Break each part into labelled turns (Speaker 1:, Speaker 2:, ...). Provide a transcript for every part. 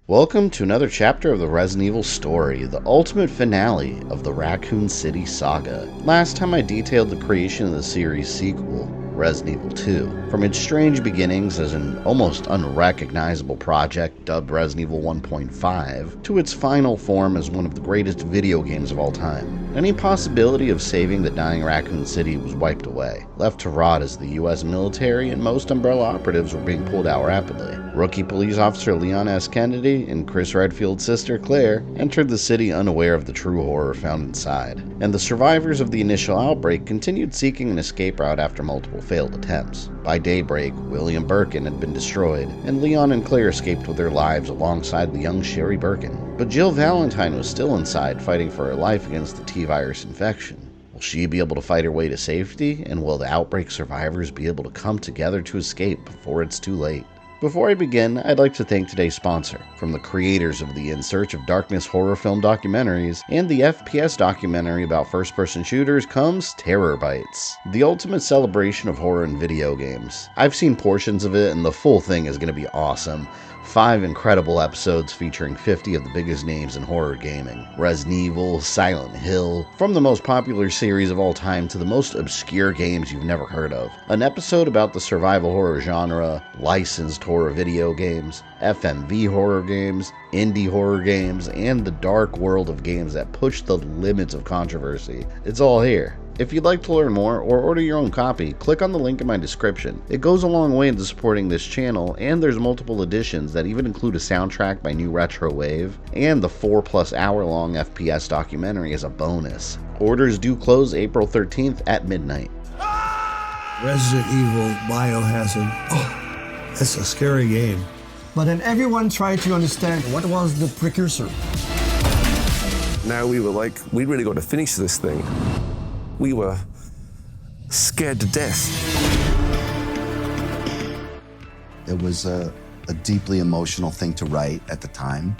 Speaker 1: Welcome to another chapter of the Resident Evil story, the ultimate finale of the Raccoon City saga. Last time I detailed the creation of the series sequel, Resident Evil 2. From its strange beginnings as an almost unrecognizable project dubbed Resident Evil 1.5, to its final form as one of the greatest video games of all time. Any possibility of saving the dying Raccoon City was wiped away, left to rot as the US military and most Umbrella operatives were being pulled out rapidly. Rookie police officer Leon S. Kennedy and Chris Redfield's sister Claire entered the city unaware of the true horror found inside, and the survivors of the initial outbreak continued seeking an escape route after multiple failed attempts. By daybreak, William Birkin had been destroyed, and Leon and Claire escaped with their lives alongside the young Sherry Birkin. But Jill Valentine was still inside, fighting for her life against the T-virus infection. Will she be able to fight her way to safety, and will the outbreak survivors be able to come together to escape before it's too late? Before I begin, I'd like to thank today's sponsor. From the creators of the In Search of Darkness horror film documentaries and the FPS documentary about first-person shooters comes TerrorBytes, the ultimate celebration of horror in video games. I've seen portions of it and the full thing is going to be awesome. 5 incredible episodes featuring 50 of the biggest names in horror gaming. Resident Evil, Silent Hill, from the most popular series of all time to the most obscure games you've never heard of. An episode about the survival horror genre, licensed horror video games, FMV horror games, indie horror games, and the dark world of games that push the limits of controversy. It's all here. If you'd like to learn more or order your own copy, click on the link in my description. It goes a long way into supporting this channel, and there's multiple editions that even include a soundtrack by New Retro Wave, and the 4+ hour long FPS documentary as a bonus. Orders do close April 13th at midnight.
Speaker 2: Resident Evil Biohazard. Oh, that's a scary game.
Speaker 3: But then everyone tried to understand what was the precursor.
Speaker 4: Now we were like, we really got to finish this thing. We were scared to death.
Speaker 5: It was a deeply emotional thing to write at the time.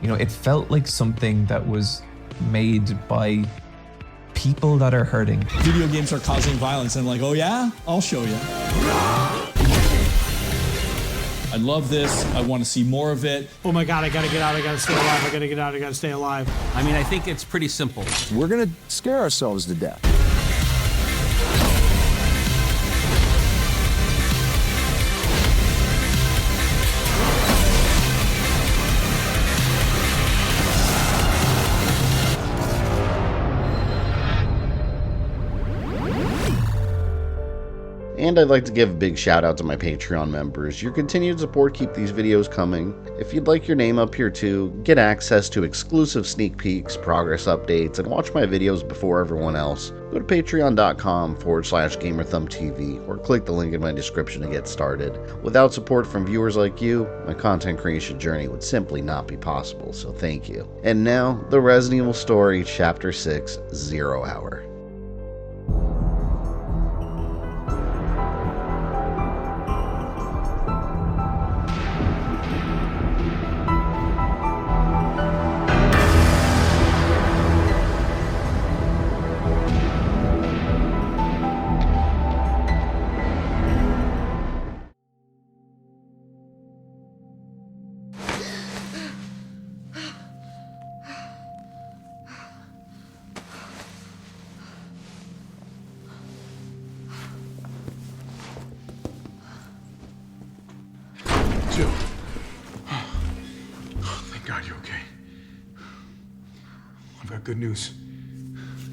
Speaker 6: You know, it felt like something that was made by people that are hurting.
Speaker 7: Video games are causing violence, and I'm like, oh yeah? I'll show you. I love this. I want to see more of it.
Speaker 8: Oh my God, I gotta get out, I gotta stay alive, I gotta get out, I gotta stay alive.
Speaker 9: I mean, I think it's pretty simple.
Speaker 10: We're gonna scare ourselves to death.
Speaker 1: And I'd like to give a big shout out to my Patreon members. Your continued support keeps these videos coming. If you'd like your name up here too, get access to exclusive sneak peeks, progress updates, and watch my videos before everyone else, go to patreon.com/GamerThumbTV or click the link in my description to get started. Without support from viewers like you, my content creation journey would simply not be possible, so thank you. And now, the Resident Evil story, Chapter 6, 0 Hour.
Speaker 11: Jill. Oh, thank God you're okay. I've got good news.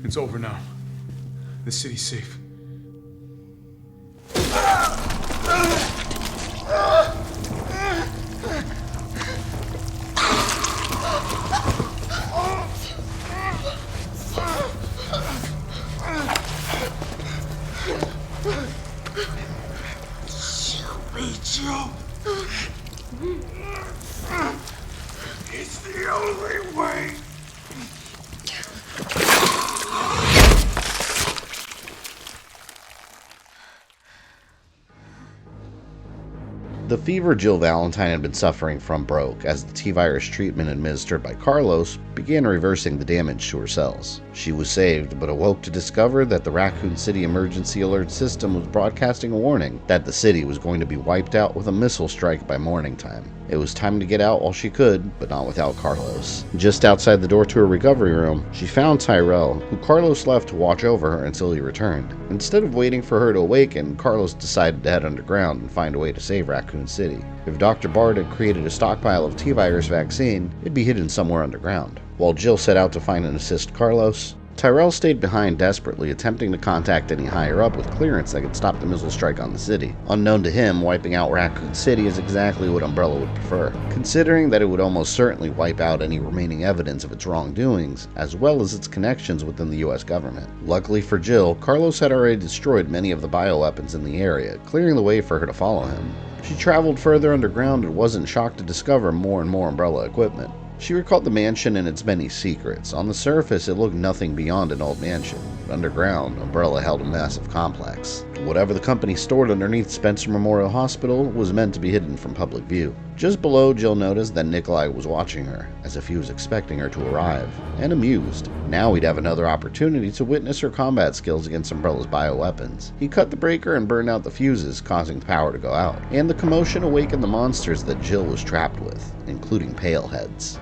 Speaker 11: It's over now. The city's safe. Jill. It's the only way.
Speaker 1: The fever Jill Valentine had been suffering from broke as the T-virus treatment administered by Carlos began reversing the damage to her cells. She was saved, but awoke to discover that the Raccoon City emergency alert system was broadcasting a warning that the city was going to be wiped out with a missile strike by morning time. It was time to get out while she could, but not without Carlos. Just outside the door to her recovery room, she found Tyrell, who Carlos left to watch over her until he returned. Instead of waiting for her to awaken, Carlos decided to head underground and find a way to save Raccoon City. If Dr. Bard had created a stockpile of T-virus vaccine, it'd be hidden somewhere underground. While Jill set out to find and assist Carlos, Tyrell stayed behind desperately, attempting to contact any higher up with clearance that could stop the missile strike on the city. Unknown to him, wiping out Raccoon City is exactly what Umbrella would prefer, considering that it would almost certainly wipe out any remaining evidence of its wrongdoings, as well as its connections within the US government. Luckily for Jill, Carlos had already destroyed many of the bioweapons in the area, clearing the way for her to follow him. She traveled further underground and wasn't shocked to discover more and more Umbrella equipment. She recalled the mansion and its many secrets. On the surface, it looked nothing beyond an old mansion, but underground, Umbrella held a massive complex. Whatever the company stored underneath Spencer Memorial Hospital was meant to be hidden from public view. Just below, Jill noticed that Nikolai was watching her, as if he was expecting her to arrive, and amused. Now he'd have another opportunity to witness her combat skills against Umbrella's bioweapons. He cut the breaker and burned out the fuses, causing the power to go out, and the commotion awakened the monsters that Jill was trapped with, including Paleheads.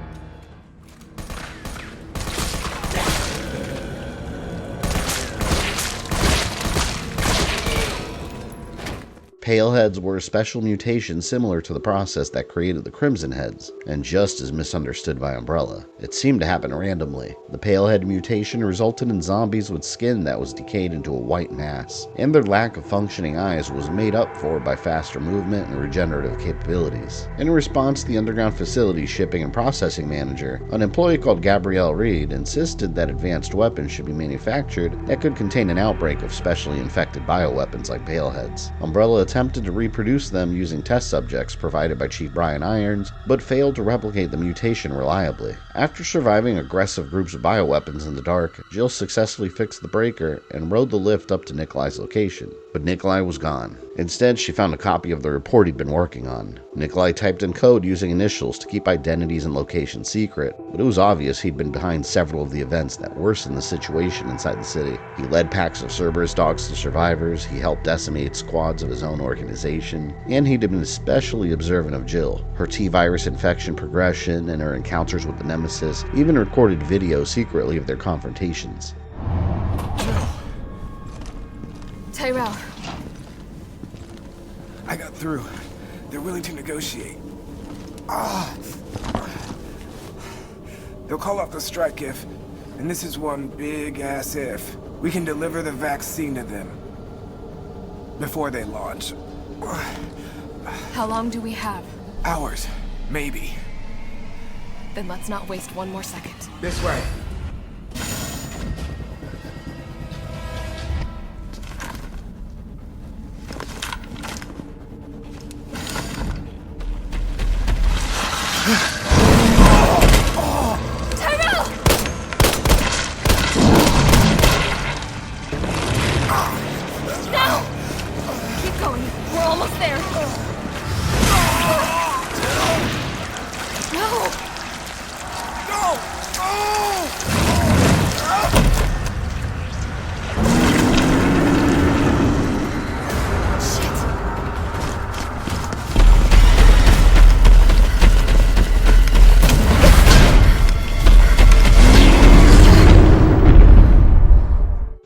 Speaker 1: Paleheads were a special mutation similar to the process that created the Crimson Heads, and just as misunderstood by Umbrella. It seemed to happen randomly. The Palehead mutation resulted in zombies with skin that was decayed into a white mass, and their lack of functioning eyes was made up for by faster movement and regenerative capabilities. In response, the underground facility's shipping and processing manager, an employee called Gabrielle Reed, insisted that advanced weapons should be manufactured that could contain an outbreak of specially infected bioweapons like Paleheads. Umbrella attempted to reproduce them using test subjects provided by Chief Brian Irons, but failed to replicate the mutation reliably. After surviving aggressive groups of bioweapons in the dark, Jill successfully fixed the breaker and rode the lift up to Nikolai's location. But Nikolai was gone. Instead, she found a copy of the report he'd been working on. Nikolai typed in code using initials to keep identities and locations secret, but it was obvious he'd been behind several of the events that worsened the situation inside the city. He led packs of Cerberus dogs to survivors, he helped decimate squads of his own organization, and he'd been especially observant of Jill, her T-virus infection progression, and her encounters with the Nemesis, even recorded videos secretly of their confrontations.
Speaker 11: Jill!
Speaker 12: Tyrell.
Speaker 11: I got through. They're willing to negotiate. They'll call off the strike if, and this is one big-ass if, we can deliver the vaccine to them before they launch.
Speaker 12: How long do we have?
Speaker 11: Hours, maybe.
Speaker 12: Then let's not waste one more second.
Speaker 11: This way.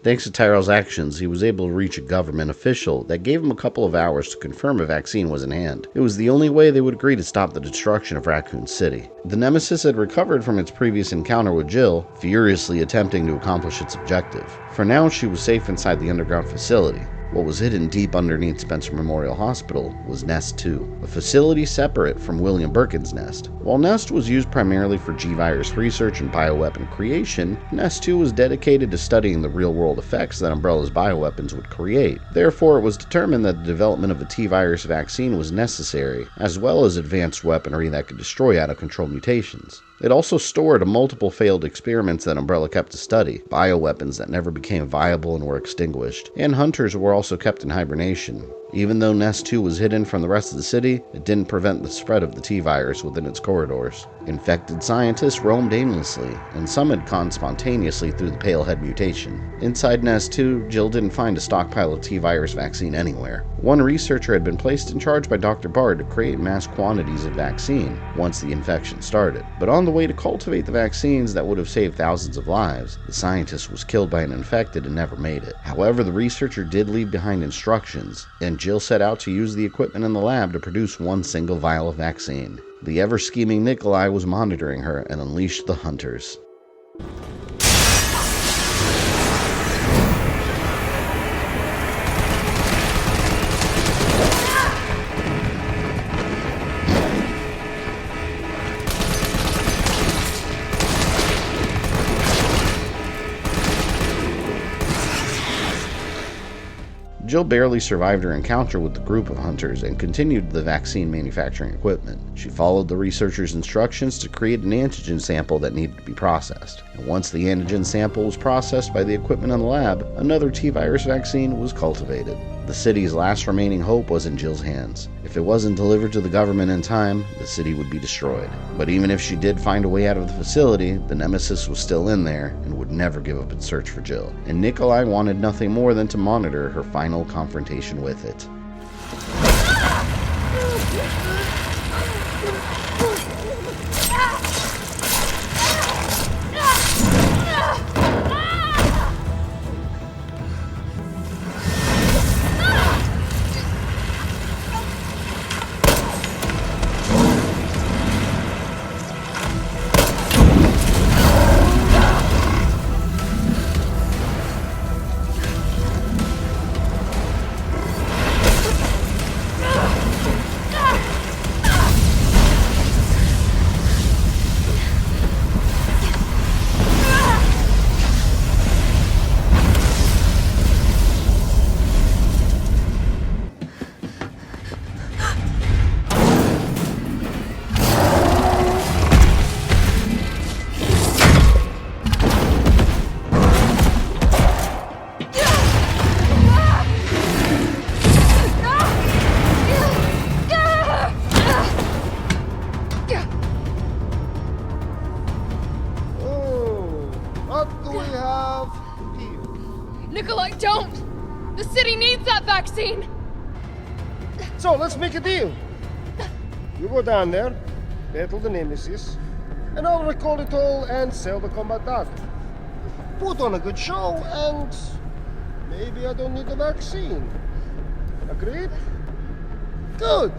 Speaker 1: Thanks to Tyrell's actions, he was able to reach a government official that gave him a couple of hours to confirm a vaccine was in hand. It was the only way they would agree to stop the destruction of Raccoon City. The Nemesis had recovered from its previous encounter with Jill, furiously attempting to accomplish its objective. For now, she was safe inside the underground facility. What was hidden deep underneath Spencer Memorial Hospital was Nest 2, a facility separate from William Birkin's Nest. While Nest was used primarily for G-virus research and bioweapon creation, Nest 2 was dedicated to studying the real-world effects that Umbrella's bioweapons would create. Therefore, it was determined that the development of a T-virus vaccine was necessary, as well as advanced weaponry that could destroy out-of-control mutations. It also stored multiple failed experiments that Umbrella kept to study, bioweapons that never became viable and were extinguished, and hunters were also kept in hibernation. Even though Nest 2 was hidden from the rest of the city, it didn't prevent the spread of the T-virus within its corridors. Infected scientists roamed aimlessly, and some had gone spontaneously through the Palehead mutation. Inside Nest 2, Jill didn't find a stockpile of T-virus vaccine anywhere. One researcher had been placed in charge by Dr. Bard to create mass quantities of vaccine once the infection started. But on the way to cultivate the vaccines that would have saved thousands of lives, the scientist was killed by an infected and never made it. However, the researcher did leave behind instructions, and Jill set out to use the equipment in the lab to produce one single vial of vaccine. The ever-scheming Nikolai was monitoring her and unleashed the hunters. Jill barely survived her encounter with the group of hunters and continued the vaccine manufacturing equipment. She followed the researchers' instructions to create an antigen sample that needed to be processed. And once the antigen sample was processed by the equipment in the lab, another T-virus vaccine was cultivated. The city's last remaining hope was in Jill's hands. If it wasn't delivered to the government in time, the city would be destroyed. But even if she did find a way out of the facility, the Nemesis was still in there and would never give up its search for Jill. And Nikolai wanted nothing more than to monitor her final confrontation with it.
Speaker 12: Nikolai, don't! The city needs that vaccine!
Speaker 13: So, let's make a deal. You go down there, battle the Nemesis, and I'll recall it all and sell the combat dog. Put on a good show, and maybe I don't need the vaccine. Agreed? Good!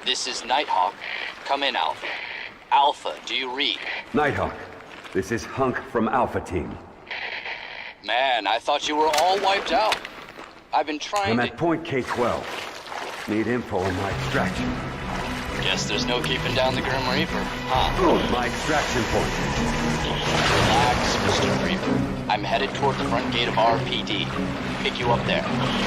Speaker 14: This is Nighthawk. Come in, Alpha. Alpha, do you read?
Speaker 15: Nighthawk, this is Hunk from Alpha Team.
Speaker 14: Man, I thought you were all wiped out. I've been trying
Speaker 15: I'm at point K-12. Need info on my extraction.
Speaker 14: Guess there's no keeping down the Grim Reaper, huh?
Speaker 15: Oh, my extraction point.
Speaker 14: Relax, Mr. Reaper. I'm headed toward the front gate of RPD. Pick you up there.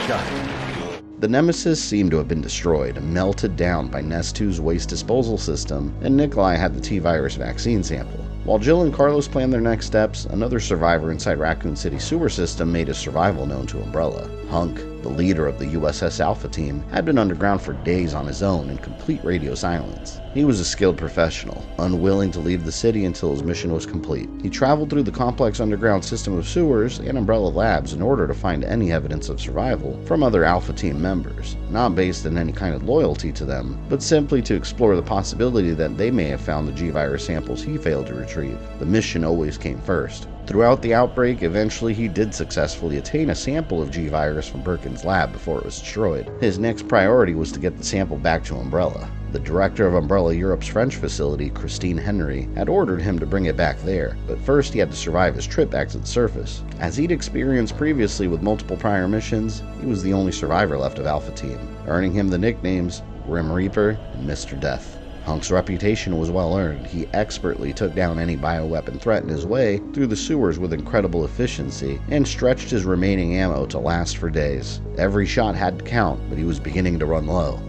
Speaker 15: Got it.
Speaker 1: The Nemesis seemed to have been destroyed and melted down by Nest 2's waste disposal system, and Nikolai had the T-Virus vaccine sample. While Jill and Carlos planned their next steps, another survivor inside Raccoon City sewer system made his survival known to Umbrella. Hunk, the leader of the USS Alpha team, had been underground for days on his own in complete radio silence. He was a skilled professional, unwilling to leave the city until his mission was complete. He traveled through the complex underground system of sewers and Umbrella labs in order to find any evidence of survival from other Alpha team members, not based on any kind of loyalty to them, but simply to explore the possibility that they may have found the G-Virus samples he failed to retrieve. The mission always came first. Throughout the outbreak, eventually he did successfully attain a sample of G-Virus from Birkin's lab before it was destroyed. His next priority was to get the sample back to Umbrella. The director of Umbrella Europe's French facility, Christine Henry, had ordered him to bring it back there, but first he had to survive his trip back to the surface. As he'd experienced previously with multiple prior missions, he was the only survivor left of Alpha Team, earning him the nicknames Grim Reaper and Mr. Death. Hunk's reputation was well earned. He expertly took down any bioweapon threat in his way through the sewers with incredible efficiency and stretched his remaining ammo to last for days. Every shot had to count, but he was beginning to run low.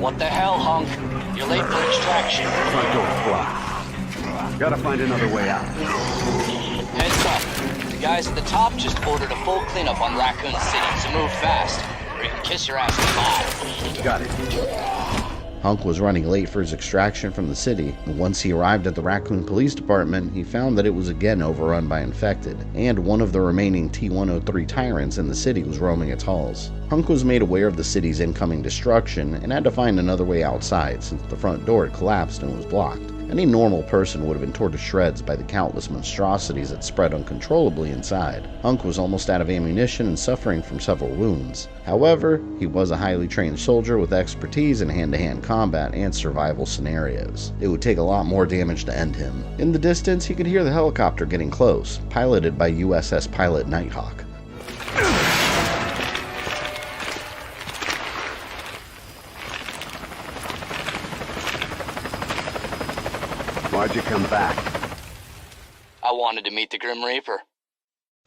Speaker 14: What the hell, Hunk? You're late for extraction.
Speaker 15: Front door's blocked. Gotta find another way out.
Speaker 14: Heads up. The guys at the top just ordered a full cleanup on Raccoon City, so move fast, or you can kiss your ass goodbye.
Speaker 15: Got it.
Speaker 1: Hunk was running late for his extraction from the city, and once he arrived at the Raccoon Police Department, he found that it was again overrun by infected, and one of the remaining T-103 tyrants in the city was roaming its halls. Hunk was made aware of the city's incoming destruction and had to find another way outside since the front door had collapsed and was blocked. Any normal person would have been torn to shreds by the countless monstrosities that spread uncontrollably inside. Hunk was almost out of ammunition and suffering from several wounds. However, he was a highly trained soldier with expertise in hand-to-hand combat and survival scenarios. It would take a lot more damage to end him. In the distance, he could hear the helicopter getting close, piloted by USS pilot Nighthawk.
Speaker 15: Why'd you come back?
Speaker 14: I wanted to meet the Grim Reaper.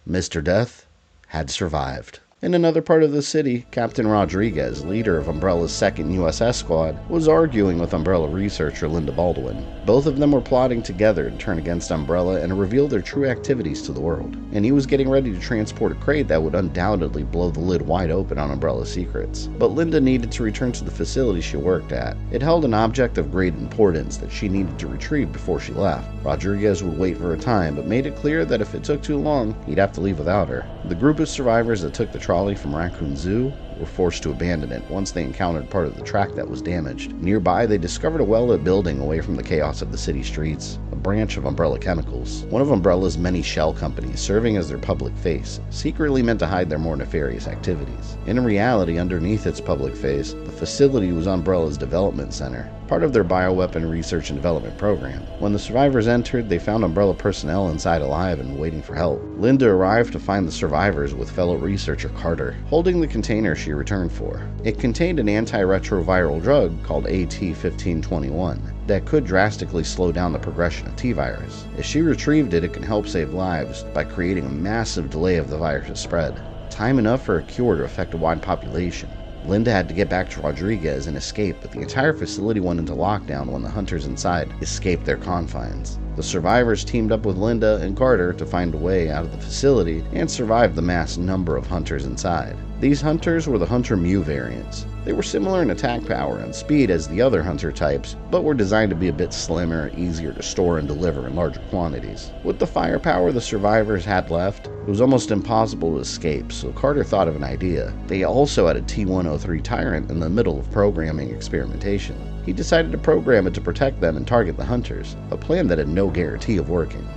Speaker 1: Mr. Death had survived. In another part of the city, Captain Rodriguez, leader of Umbrella's 2nd USS Squad, was arguing with Umbrella researcher Linda Baldwin. Both of them were plotting together to turn against Umbrella and reveal their true activities to the world, and he was getting ready to transport a crate that would undoubtedly blow the lid wide open on Umbrella's secrets. But Linda needed to return to the facility she worked at. It held an object of great importance that she needed to retrieve before she left. Rodriguez would wait for a time, but made it clear that if it took too long, he'd have to leave without her. The group of survivors that took the trolley from Raccoon Zoo were forced to abandon it once they encountered part of the track that was damaged. Nearby, they discovered a well-lit building away from the chaos of the city streets, a branch of Umbrella Chemicals, one of Umbrella's many shell companies serving as their public face, secretly meant to hide their more nefarious activities. In reality, underneath its public face, the facility was Umbrella's development center, part of their bioweapon research and development program. When the survivors entered, they found Umbrella personnel inside alive and waiting for help. Linda arrived to find the survivors with fellow researcher Carter, holding the container she returned for. It contained an antiretroviral drug called AT-1521 that could drastically slow down the progression of T-Virus. If she retrieved it, it can help save lives by creating a massive delay of the virus's spread. Time enough for a cure to affect a wide population. Linda had to get back to Rodriguez and escape, but the entire facility went into lockdown when the hunters inside escaped their confines. The survivors teamed up with Linda and Carter to find a way out of the facility and survive the mass number of hunters inside. These hunters were the Hunter Mu variants. They were similar in attack power and speed as the other hunter types, but were designed to be a bit slimmer, easier to store and deliver in larger quantities. With the firepower the survivors had left, it was almost impossible to escape, so Carter thought of an idea. They also had a T-103 Tyrant in the middle of programming experimentation. He decided to program it to protect them and target the hunters, a plan that had no guarantee of working.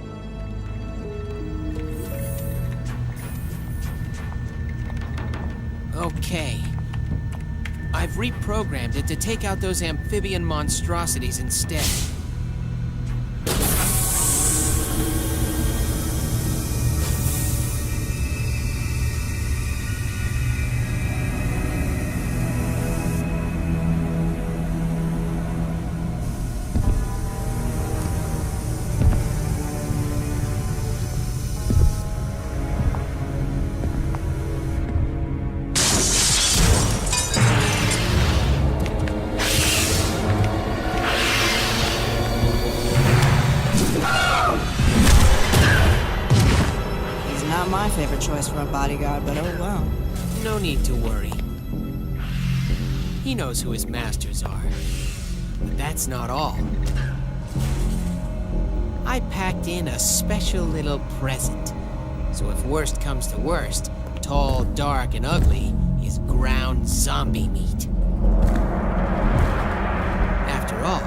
Speaker 16: Okay. I've reprogrammed it to take out those amphibian monstrosities instead.
Speaker 17: favorite choice for a bodyguard, but oh well.
Speaker 16: No need to worry. He knows who his masters are. But that's not all. I packed in a special little present. So if worst comes to worst, tall, dark, and ugly is ground zombie meat. After all,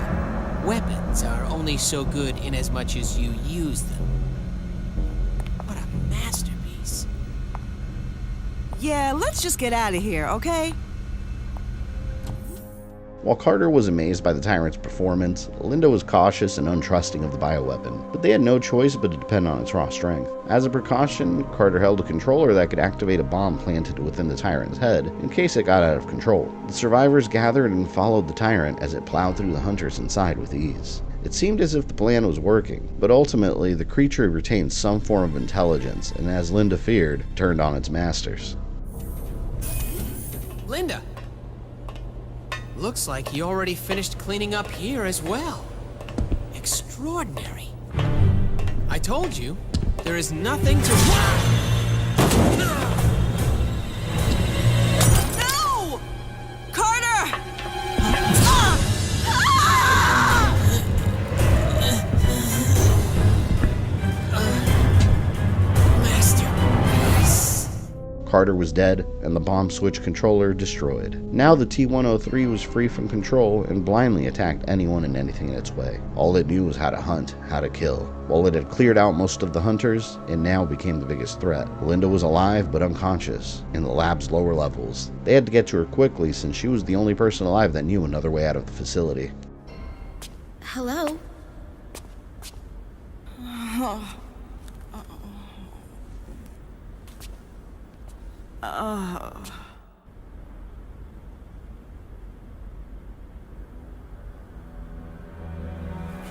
Speaker 16: weapons are only so good in as much as you use them. What a masterpiece.
Speaker 17: Yeah, let's just get out of here, okay?
Speaker 1: While Carter was amazed by the Tyrant's performance, Linda was cautious and untrusting of the bioweapon, but they had no choice but to depend on its raw strength. As a precaution, Carter held a controller that could activate a bomb planted within the Tyrant's head in case it got out of control. The survivors gathered and followed the Tyrant as it plowed through the hunters inside with ease. It seemed as if the plan was working, but ultimately the creature retained some form of intelligence and, as Linda feared, turned on its masters.
Speaker 16: Linda! Looks like you already finished cleaning up here as well. Extraordinary. I told you, there is nothing to...
Speaker 17: No! Carter!
Speaker 1: Carter was dead, and the bomb switch controller destroyed. Now the T-103 was free from control and blindly attacked anyone and anything in its way. All it knew was how to hunt, how to kill. While it had cleared out most of the hunters, it now became the biggest threat. Linda was alive but unconscious, in the lab's lower levels. They had to get to her quickly since she was the only person alive that knew another way out of the facility.
Speaker 17: Hello?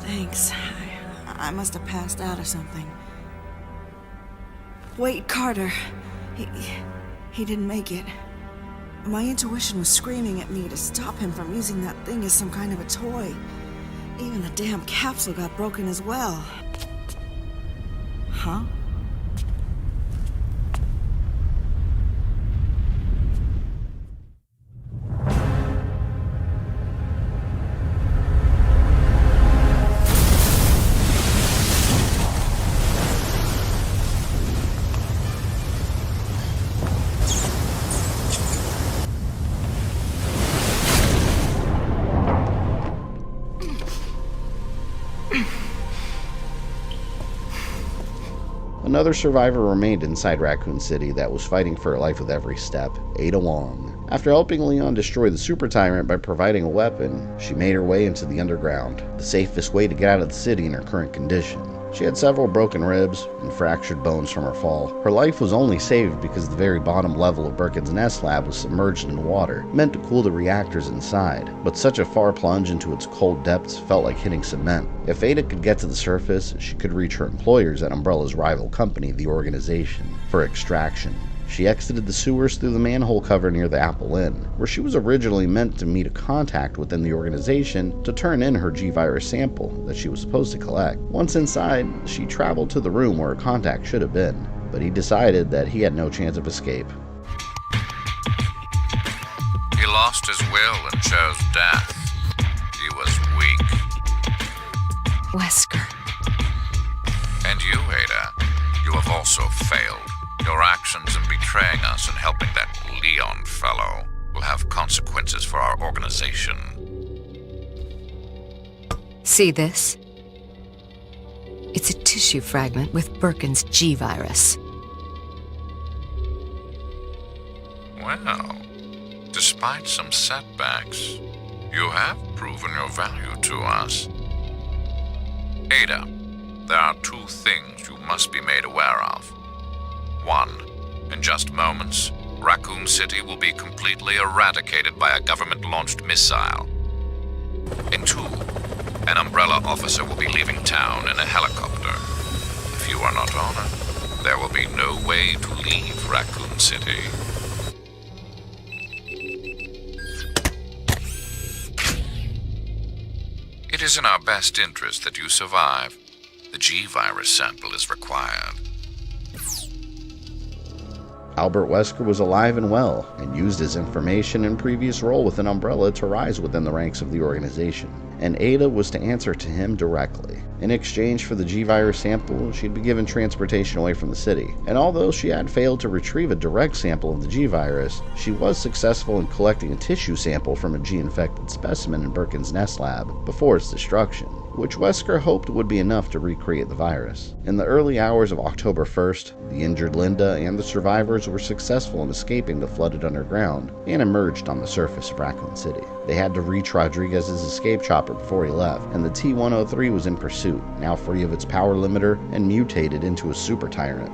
Speaker 17: Thanks. I must have passed out or something. Wait, Carter. He didn't make it. My intuition was screaming at me to stop him from using that thing as some kind of a toy. Even the damn capsule got broken as well. Huh?
Speaker 1: Another survivor remained inside Raccoon City that was fighting for her life with every step, Ada Wong. After helping Leon destroy the Super Tyrant by providing a weapon, she made her way into the underground, the safest way to get out of the city in her current condition. She had several broken ribs and fractured bones from her fall. Her life was only saved because the very bottom level of Birkin's nest lab was submerged in water, meant to cool the reactors inside. But such a far plunge into its cold depths felt like hitting cement. If Ada could get to the surface, she could reach her employers at Umbrella's rival company, the Organization, for extraction. She exited the sewers through the manhole cover near the Apple Inn, where she was originally meant to meet a contact within the organization to turn in her G-Virus sample that she was supposed to collect. Once inside, she traveled to the room where a contact should have been, but he decided that he had no chance of escape.
Speaker 18: He lost his will and chose death. He was weak.
Speaker 19: Wesker.
Speaker 18: And you, Ada, you have also failed. Your actions in betraying us and helping that Leon fellow will have consequences for our organization.
Speaker 19: See this? It's a tissue fragment with Birkin's G-Virus.
Speaker 18: Well, despite some setbacks, you have proven your value to us. Ada, there are two things you must be made aware of. One, in just moments, Raccoon City will be completely eradicated by a government-launched missile. And two, an Umbrella officer will be leaving town in a helicopter. If you are not on it, there will be no way to leave Raccoon City. It is in our best interest that you survive. The G-Virus sample is required.
Speaker 1: Albert Wesker was alive and well, and used his information and previous role within Umbrella to rise within the ranks of the organization, and Ada was to answer to him directly. In exchange for the G-Virus sample, she'd be given transportation away from the city, and although she had failed to retrieve a direct sample of the G-Virus, she was successful in collecting a tissue sample from a G-infected specimen in Birkin's nest lab before its destruction, which Wesker hoped would be enough to recreate the virus. In the early hours of October 1st, the injured Linda and the survivors were successful in escaping the flooded underground and emerged on the surface of Raccoon City. They had to reach Rodriguez's escape chopper before he left, and the T-103 was in pursuit, now free of its power limiter and mutated into a super tyrant.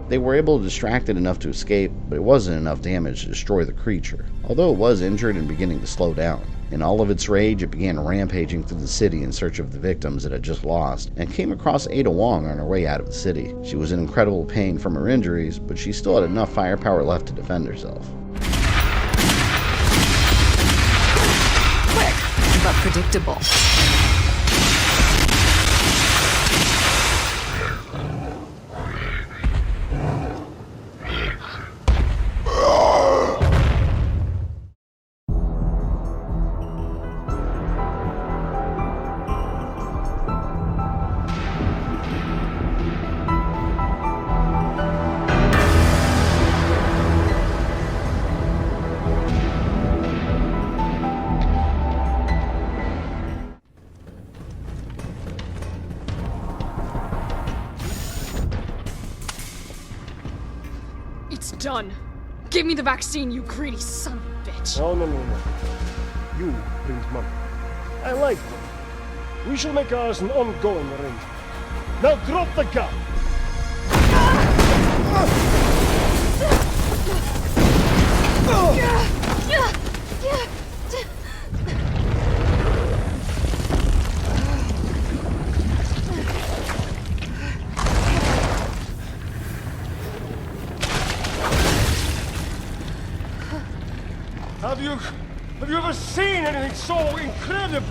Speaker 1: They were able to distract it enough to escape, but it wasn't enough damage to destroy the creature, although it was injured and beginning to slow down. In all of its rage, it began rampaging through the city in search of the victims it had just lost, and came across Ada Wong on her way out of the city. She was in incredible pain from her injuries, but she still had enough firepower left to defend herself.
Speaker 19: Quick, but predictable.
Speaker 12: It's done. Give me the vaccine, you greedy son of a bitch.
Speaker 13: No. You brings money. I like money. We shall make ours an ongoing arrangement. Now drop the gun! Have you ever seen anything so incredible?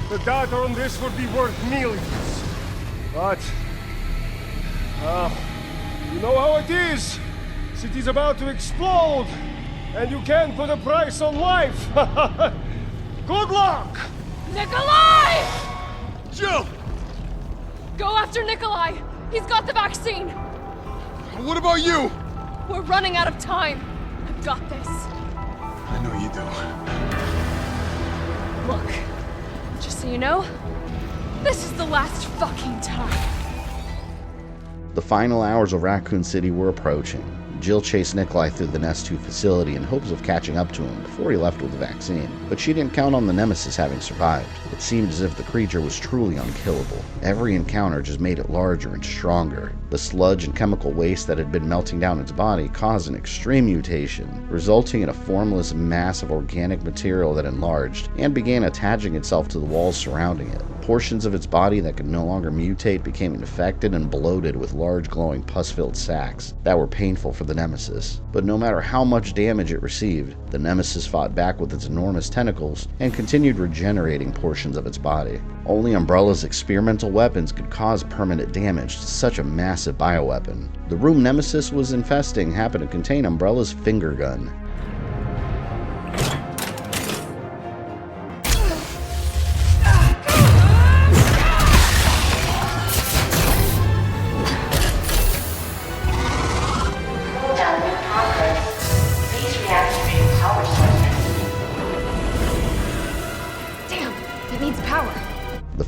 Speaker 13: The data on this would be worth millions. But, you know how it is. City's about to explode, and you can't put a price on life. Good luck!
Speaker 12: Nikolai!
Speaker 13: Jill!
Speaker 12: Go after Nikolai! He's got the vaccine!
Speaker 13: What about you?
Speaker 12: We're running out of time. I've got this.
Speaker 13: I know you do.
Speaker 12: Look, just so you know, this is the last fucking time.
Speaker 1: The final hours of Raccoon City were approaching. Jill chased Nikolai through the Nest 2 facility in hopes of catching up to him before he left with the vaccine, but she didn't count on the Nemesis having survived. It seemed as if the creature was truly unkillable. Every encounter just made it larger and stronger. The sludge and chemical waste that had been melting down its body caused an extreme mutation, resulting in a formless mass of organic material that enlarged and began attaching itself to the walls surrounding it. Portions of its body that could no longer mutate became infected and bloated with large glowing pus-filled sacs that were painful for the Nemesis. But no matter how much damage it received, the Nemesis fought back with its enormous tentacles and continued regenerating portions of its body. Only Umbrella's experimental weapons could cause permanent damage to such a massive bioweapon. The room Nemesis was infesting happened to contain Umbrella's finger gun.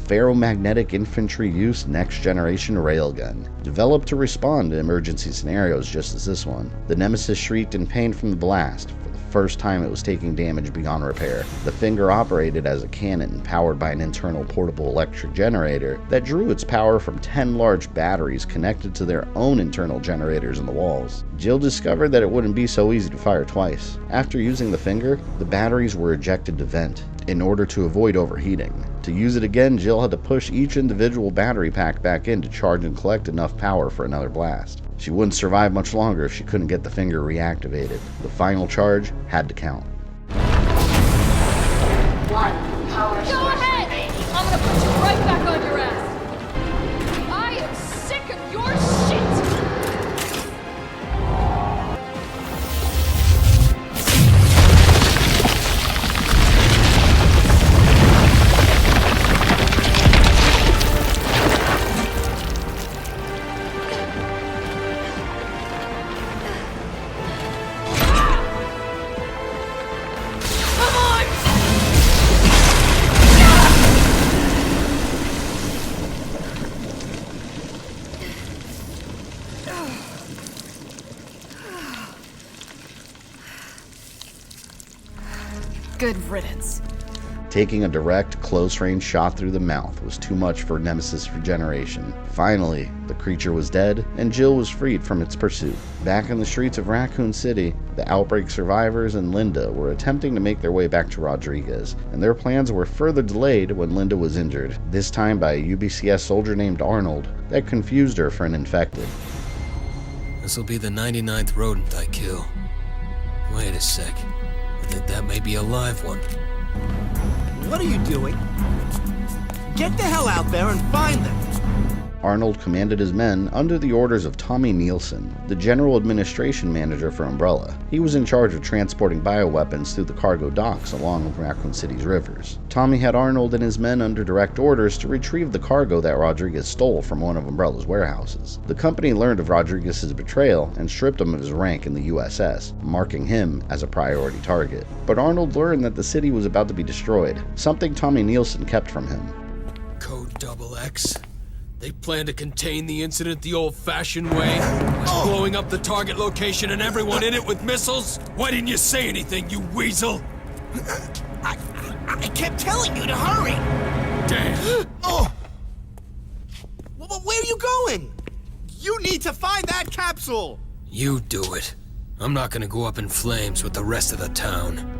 Speaker 1: Ferromagnetic infantry use next generation railgun, developed to respond to emergency scenarios just as this one. The Nemesis shrieked in pain from the blast. For the first time it was taking damage beyond repair. The finger operated as a cannon powered by an internal portable electric generator that drew its power from 10 large batteries connected to their own internal generators in the walls. Jill discovered that it wouldn't be so easy to fire twice. After using the finger, the batteries were ejected to vent in order to avoid overheating. To To use it again, Jill had to push each individual battery pack back in to charge and collect enough power for another blast. She wouldn't survive much longer if she couldn't get the finger reactivated. The final charge had to count.
Speaker 12: Go ahead! I'm gonna put you right back on your ass! I am sick of your shit!
Speaker 20: Good riddance.
Speaker 1: Taking a direct, close-range shot through the mouth was too much for Nemesis regeneration. Finally, the creature was dead, and Jill was freed from its pursuit. Back in the streets of Raccoon City, the outbreak survivors and Linda were attempting to make their way back to Rodriguez, and their plans were further delayed when Linda was injured, this time by a UBCS soldier named Arnold that confused her for an infected.
Speaker 16: This'll be the 99th rodent I kill. Wait a sec. I think that may be a live one.
Speaker 21: What are you doing? Get the hell out there and find them!
Speaker 1: Arnold commanded his men under the orders of Tommy Nielsen, the general administration manager for Umbrella. He was in charge of transporting bioweapons through the cargo docks along Raccoon City's rivers. Tommy had Arnold and his men under direct orders to retrieve the cargo that Rodriguez stole from one of Umbrella's warehouses. The company learned of Rodriguez's betrayal and stripped him of his rank in the USS, marking him as a priority target. But Arnold learned that the city was about to be destroyed, something Tommy Nielsen kept from him.
Speaker 16: Code XX? They plan to contain the incident the old-fashioned way? By blowing up the target location and everyone in it with missiles? Why didn't you say anything, you weasel?
Speaker 21: I kept telling you to hurry!
Speaker 16: Damn!
Speaker 21: Well, where are you going? You need to find that capsule!
Speaker 16: You do it. I'm not gonna go up in flames with the rest of the town.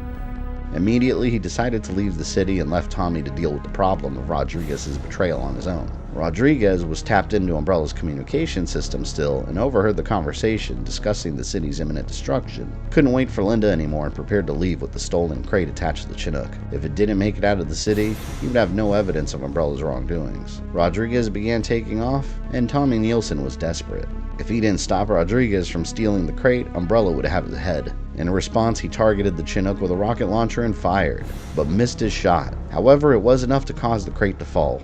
Speaker 1: Immediately, he decided to leave the city and left Tommy to deal with the problem of Rodriguez's betrayal on his own. Rodriguez was tapped into Umbrella's communication system still and overheard the conversation discussing the city's imminent destruction. Couldn't wait for Linda anymore and prepared to leave with the stolen crate attached to the Chinook. If it didn't make it out of the city, he would have no evidence of Umbrella's wrongdoings. Rodriguez began taking off, and Tommy Nielsen was desperate. If he didn't stop Rodriguez from stealing the crate, Umbrella would have his head. In response, he targeted the Chinook with a rocket launcher and fired, but missed his shot. However, it was enough to cause the crate to fall.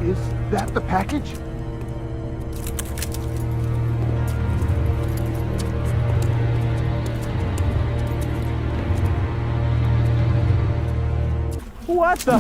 Speaker 13: Is that the package? What the?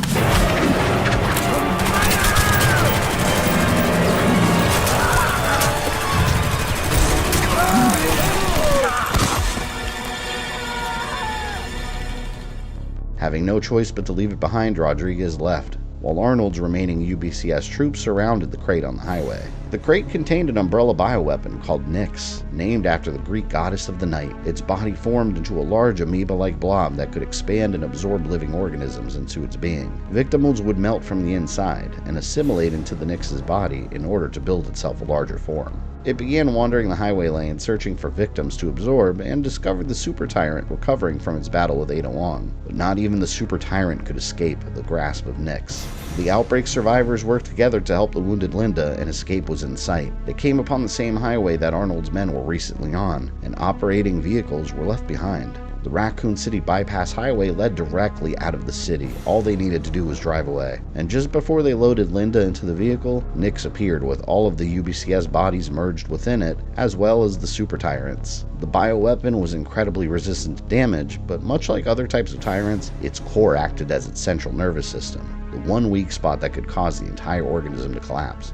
Speaker 1: Having no choice but to leave it behind, Rodriguez left, while Arnold's remaining UBCS troops surrounded the crate on the highway. The crate contained an Umbrella bioweapon called Nyx, named after the Greek goddess of the night. Its body formed into a large amoeba-like blob that could expand and absorb living organisms into its being. Victims would melt from the inside and assimilate into the Nyx's body in order to build itself a larger form. It began wandering the highway lane searching for victims to absorb and discovered the Super Tyrant recovering from its battle with Ada Wong. But not even the Super Tyrant could escape the grasp of Nyx. The outbreak survivors worked together to help the wounded Linda, and escape was in sight. They came upon the same highway that Arnold's men were recently on, and operating vehicles were left behind. The Raccoon City bypass highway led directly out of the city. All they needed to do was drive away. And just before they loaded Linda into the vehicle, Nix appeared with all of the UBCS bodies merged within it, as well as the super tyrants. The bioweapon was incredibly resistant to damage, but much like other types of tyrants, its core acted as its central nervous system, the one weak spot that could cause the entire organism to collapse.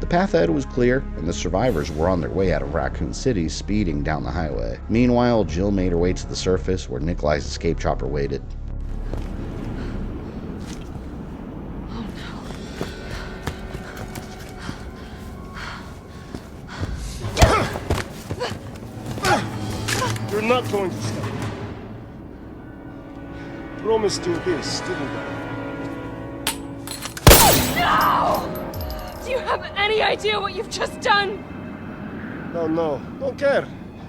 Speaker 1: The path ahead was clear, and the survivors were on their way out of Raccoon City, speeding down the highway. Meanwhile, Jill made her way to the surface where Nikolai's escape chopper waited.
Speaker 13: You're not going to stop. Promised you this, didn't I?
Speaker 12: No! Do you have any idea what you've just done?
Speaker 13: No, don't care.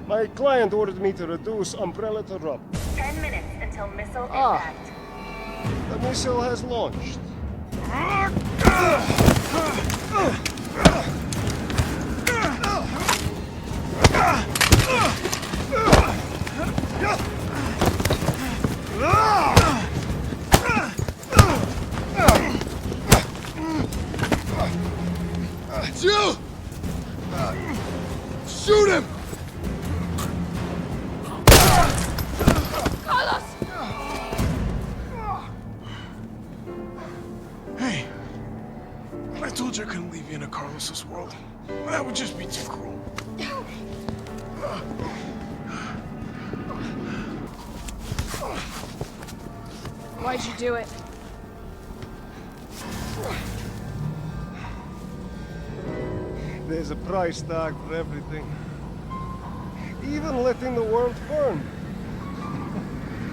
Speaker 13: My client ordered me to reduce Umbrella to rub.
Speaker 2: 10 minutes until missile impact.
Speaker 13: The missile has launched.
Speaker 16: Jill! Shoot him!
Speaker 12: Carlos!
Speaker 16: Hey, I told you I couldn't leave you in a Carlos's world. That would just be too cruel.
Speaker 12: Why'd you do it?
Speaker 13: There's a price tag for everything. Even letting the world burn.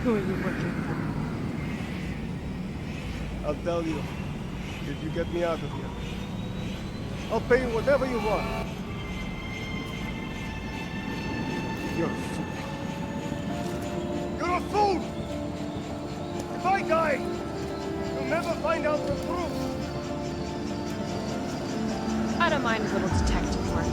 Speaker 12: Who are you working for?
Speaker 13: I'll tell you, if you get me out of here. I'll pay you whatever you want. You're a fool. You're a fool! If I die, you'll never find out the truth.
Speaker 12: I don't mind a little detective work.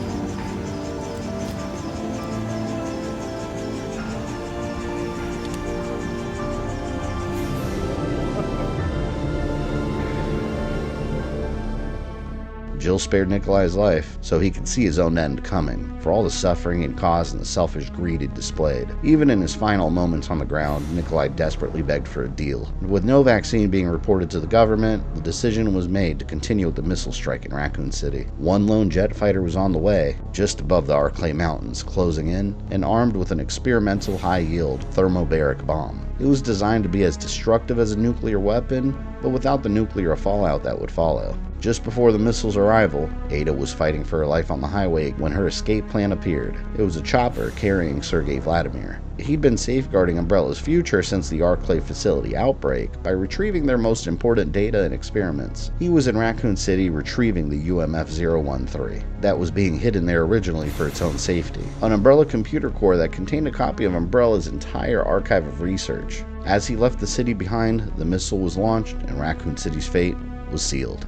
Speaker 1: Jill spared Nikolai's life so he could see his own end coming, for all the suffering it caused and the selfish greed it displayed. Even in his final moments on the ground, Nikolai desperately begged for a deal. With no vaccine being reported to the government, the decision was made to continue with the missile strike in Raccoon City. One lone jet fighter was on the way, just above the Arclay Mountains, closing in, and armed with an experimental high-yield thermobaric bomb. It was designed to be as destructive as a nuclear weapon, but without the nuclear fallout that would follow. Just before the missile's arrival, Ada was fighting for her life on the highway when her escape plan appeared. It was a chopper carrying Sergei Vladimir. He'd been safeguarding Umbrella's future since the Arclay facility outbreak by retrieving their most important data and experiments. He was in Raccoon City retrieving the UMF-013 that was being hidden there originally for its own safety. An Umbrella computer core that contained a copy of Umbrella's entire archive of research. As he left the city behind, the missile was launched and Raccoon City's fate was sealed.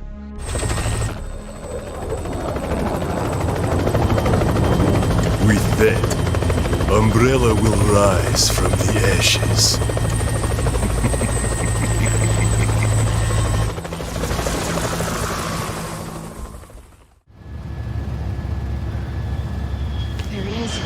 Speaker 22: With that, Umbrella will rise from the ashes.
Speaker 12: There he is.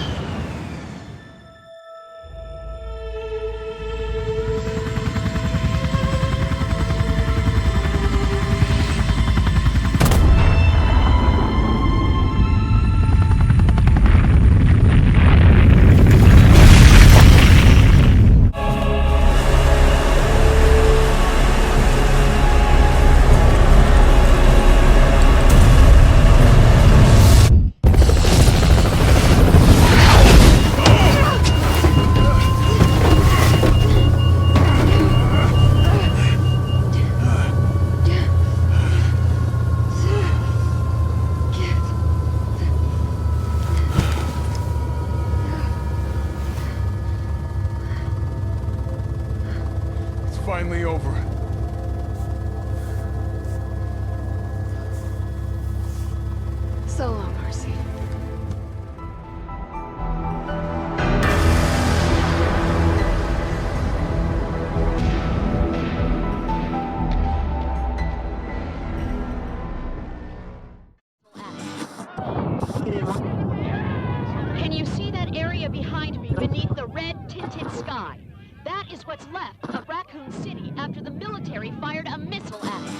Speaker 11: finally over.
Speaker 20: So long, Marcy.
Speaker 3: Can you see that area behind me beneath the red tinted sky? That is what's left of Raccoon City after the military fired a missile at it.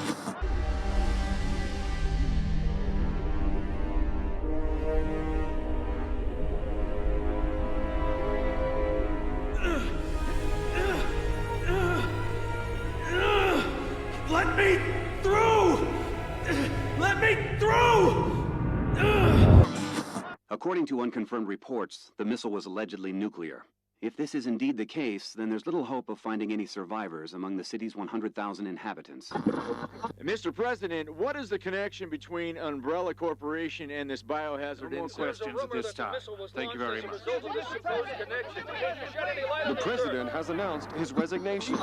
Speaker 16: Let me through! Let me through!
Speaker 4: According to unconfirmed reports, the missile was allegedly nuclear. If this is indeed the case, then there's little hope of finding any survivors among the city's 100,000 inhabitants.
Speaker 23: Mr. President, what is the connection between Umbrella Corporation and this biohazard
Speaker 16: No more questions at this time. Thank you very much.
Speaker 22: The president has announced his resignation.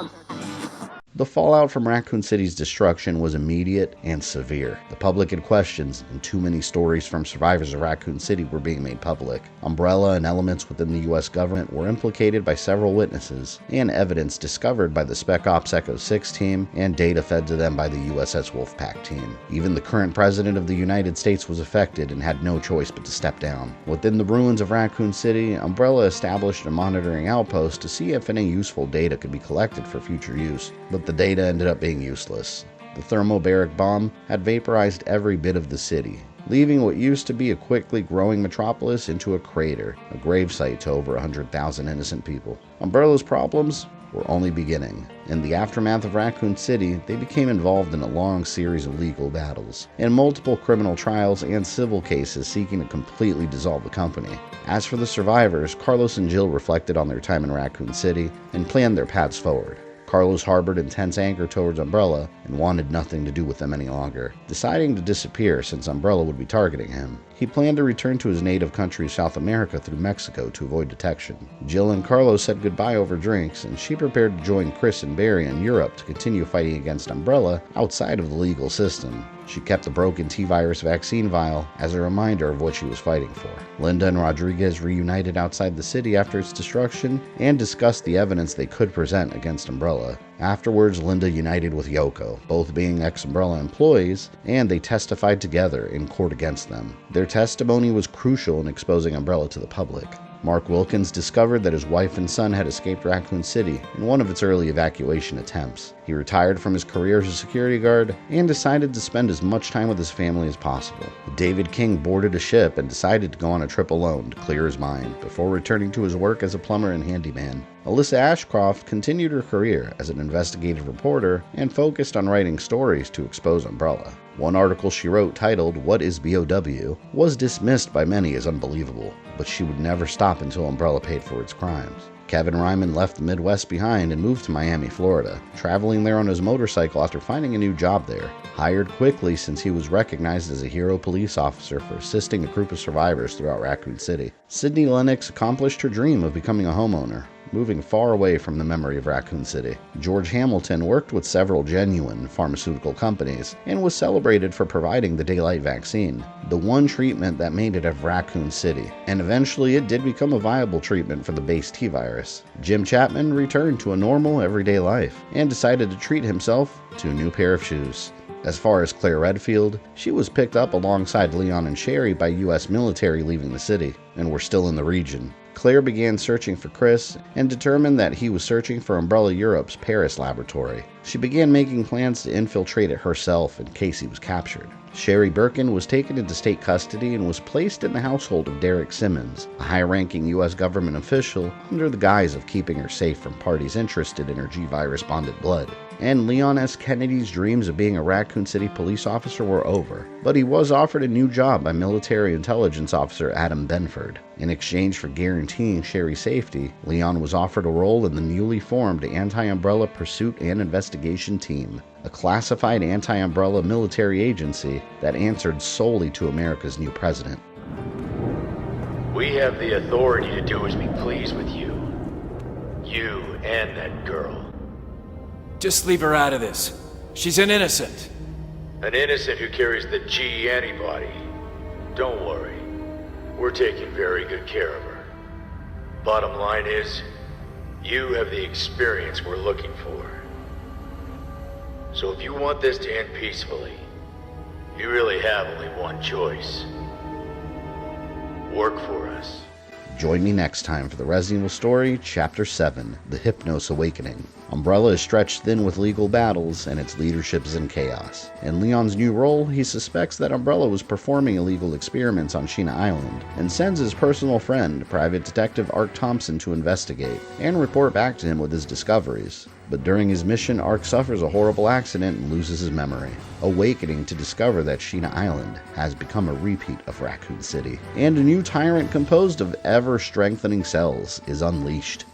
Speaker 1: The fallout from Raccoon City's destruction was immediate and severe. The public had questions, and too many stories from survivors of Raccoon City were being made public. Umbrella and elements within the U.S. government were implicated by several witnesses, and evidence discovered by the Spec Ops Echo 6 team and data fed to them by the USS Wolfpack team. Even the current president of the United States was affected and had no choice but to step down. Within the ruins of Raccoon City, Umbrella established a monitoring outpost to see if any useful data could be collected for future use, but the data ended up being useless. The thermobaric bomb had vaporized every bit of the city, leaving what used to be a quickly growing metropolis into a crater, a gravesite to over 100,000 innocent people. Umbrella's problems were only beginning. In the aftermath of Raccoon City, they became involved in a long series of legal battles, and multiple criminal trials and civil cases seeking to completely dissolve the company. As for the survivors, Carlos and Jill reflected on their time in Raccoon City and planned their paths forward. Carlos harbored intense anger towards Umbrella and wanted nothing to do with them any longer. Deciding to disappear since Umbrella would be targeting him, he planned to return to his native country, South America, through Mexico to avoid detection. Jill and Carlos said goodbye over drinks, and she prepared to join Chris and Barry in Europe to continue fighting against Umbrella outside of the legal system. She kept the broken T-virus vaccine vial as a reminder of what she was fighting for. Linda and Rodriguez reunited outside the city after its destruction and discussed the evidence they could present against Umbrella. Afterwards, Linda united with Yoko, both being ex-Umbrella employees, and they testified together in court against them. Their testimony was crucial in exposing Umbrella to the public. Mark Wilkins discovered that his wife and son had escaped Raccoon City in one of its early evacuation attempts. He retired from his career as a security guard and decided to spend as much time with his family as possible. David King boarded a ship and decided to go on a trip alone to clear his mind before returning to his work as a plumber and handyman. Alyssa Ashcroft continued her career as an investigative reporter and focused on writing stories to expose Umbrella. One article she wrote titled, "What is BOW?" was dismissed by many as unbelievable, but she would never stop until Umbrella paid for its crimes. Kevin Ryman left the Midwest behind and moved to Miami, Florida, traveling there on his motorcycle after finding a new job there. Hired quickly since he was recognized as a hero police officer for assisting a group of survivors throughout Raccoon City. Sydney Lennox accomplished her dream of becoming a homeowner, moving far away from the memory of Raccoon City. George Hamilton worked with several genuine pharmaceutical companies and was celebrated for providing the daylight vaccine, the one treatment that made it of Raccoon City, and eventually it did become a viable treatment for the base T-virus. Jim Chapman returned to a normal, everyday life and decided to treat himself to a new pair of shoes. As far as Claire Redfield, she was picked up alongside Leon and Sherry by U.S. military leaving the city, and were still in the region. Claire began searching for Chris and determined that he was searching for Umbrella Europe's Paris laboratory. She began making plans to infiltrate it herself in case he was captured. Sherry Birkin was taken into state custody and was placed in the household of Derek Simmons, a high-ranking U.S. government official, under the guise of keeping her safe from parties interested in her G-virus bonded blood. And Leon S. Kennedy's dreams of being a Raccoon City police officer were over, but he was offered a new job by military intelligence officer Adam Benford. In exchange for guaranteeing Sherry's safety, Leon was offered a role in the newly formed Anti-Umbrella Pursuit and Investigation Team, a classified anti-umbrella military agency that answered solely to America's new president.
Speaker 24: We have the authority to do as we please with you. You and that girl.
Speaker 5: Just leave her out of this. She's an innocent.
Speaker 24: An innocent who carries the G antibody. Don't worry. We're taking very good care of her. Bottom line is, you have the experience we're looking for. So if you want this to end peacefully, you really have only one choice. Work for us.
Speaker 1: Join me next time for the Resident Evil story, Chapter 7, The Hypnos Awakening. Umbrella is stretched thin with legal battles, and its leadership is in chaos. In Leon's new role, he suspects that Umbrella was performing illegal experiments on Sheena Island, and sends his personal friend, Private Detective Ark Thompson, to investigate, and report back to him with his discoveries. But during his mission, Ark suffers a horrible accident and loses his memory, awakening to discover that Sheena Island has become a repeat of Raccoon City, and a new tyrant composed of ever-strengthening cells is unleashed.